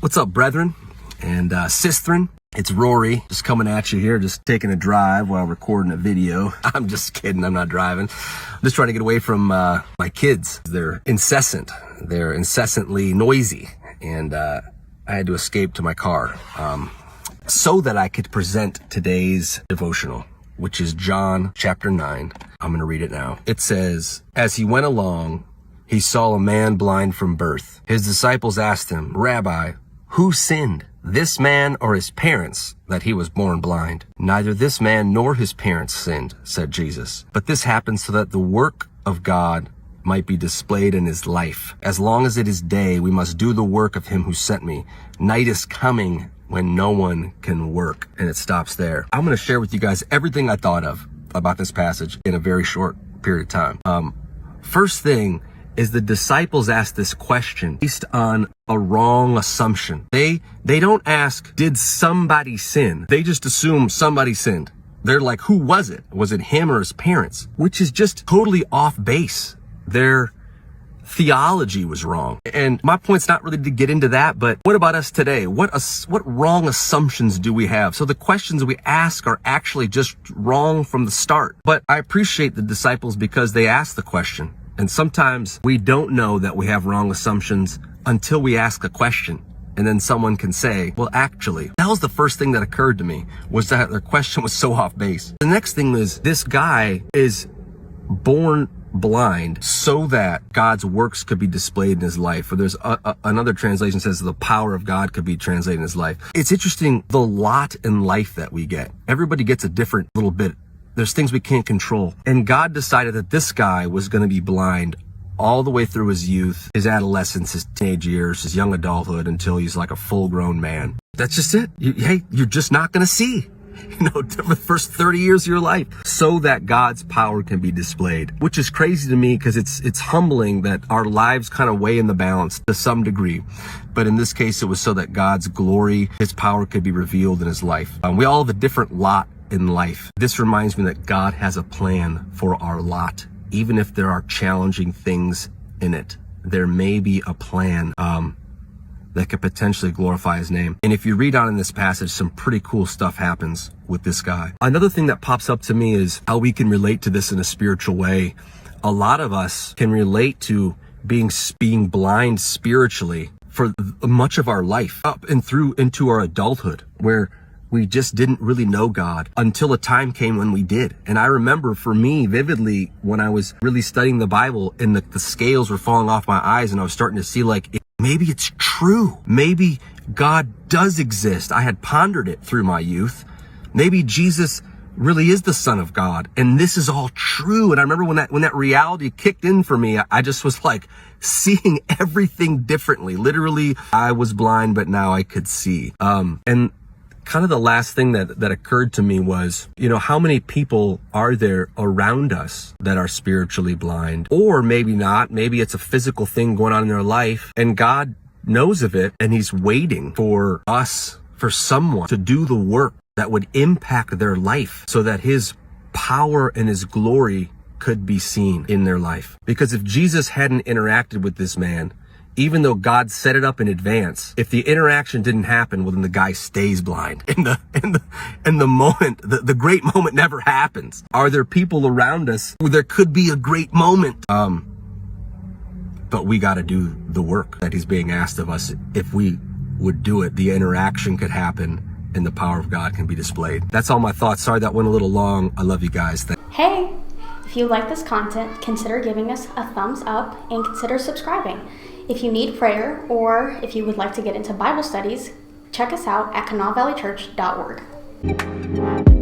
What's up, brethren and sistren? It's Rory, just coming at you here, just taking a drive while recording a video. I'm just kidding, I'm not driving. I'm just trying to get away from my kids. They're incessant, they're incessantly noisy, and I had to escape to my car so that I could present today's devotional, which is John chapter 9. I'm going to read it now. It says, "As he went along, he saw a man blind from birth. His disciples asked him, 'Rabbi, who sinned, this man or his parents, that he was born blind?' 'Neither this man nor his parents sinned,' said Jesus. 'But this happened so that the work of God might be displayed in his life. As long as it is day, we must do the work of him who sent me. Night is coming when no one can work.'" And it stops there. I'm going to share with you guys everything I thought of about this passage in a very short period of time. First thing is the disciples asked this question based on a wrong assumption. They don't ask, did somebody sin? They just assume somebody sinned. They're like, who was it? Was it him or his parents? Which is just totally off base. Their theology was wrong. And my point's not really to get into that, but what about us today? What wrong assumptions do we have? So the questions we ask are actually just wrong from the start. But I appreciate the disciples because they asked the question. And sometimes we don't know that we have wrong assumptions until we ask a question. And then someone can say, well, actually, that was the first thing that occurred to me, was that their question was so off base. The next thing is, this guy is born blind so that God's works could be displayed in his life. Or there's another translation says the power of God could be translated in his life. It's interesting, the lot in life that we get. Everybody gets a different little bit. There's things we can't control. And God decided that this guy was going to be blind all the way through his youth, his adolescence, his teenage years, his young adulthood, until he's like a full-grown man. That's just it. You're just not going to see, for the first 30 years of your life, so that God's power can be displayed, which is crazy to me because it's humbling that our lives kind of weigh in the balance to some degree. But in this case, it was so that God's glory, his power could be revealed in his life. We all have a different lot in life. This reminds me that God has a plan for our lot. Even if there are challenging things in it, there may be a plan that could potentially glorify his name. And if you read on in this passage, some pretty cool stuff happens with this guy. Another thing that pops up to me is how we can relate to this in a spiritual way. A lot of us can relate to being blind spiritually for much of our life, up and through into our adulthood, where we just didn't really know God until a time came when we did. And I remember for me vividly when I was really studying the Bible and the scales were falling off my eyes and I was starting to see maybe it's true. Maybe God does exist. I had pondered it through my youth. Maybe Jesus really is the Son of God and this is all true. And I remember when that reality kicked in for me, I just was like seeing everything differently. Literally, I was blind, but now I could see. And kind of the last thing that occurred to me was, how many people are there around us that are spiritually blind? Or maybe not. Maybe it's a physical thing going on in their life and God knows of it and he's waiting for us, for someone to do the work that would impact their life so that his power and his glory could be seen in their life. Because if Jesus hadn't interacted with this man, even though God set it up in advance, if the interaction didn't happen, well, then the guy stays blind. And the moment, the great moment never happens. Are there people around us where there could be a great moment? But we got to do the work that he's being asked of us. If we would do it, the interaction could happen and the power of God can be displayed. That's all my thoughts. Sorry that went a little long. I love you guys. Hey, if you like this content, consider giving us a thumbs up and consider subscribing. If you need prayer or if you would like to get into Bible studies, check us out at canalvalleychurch.org.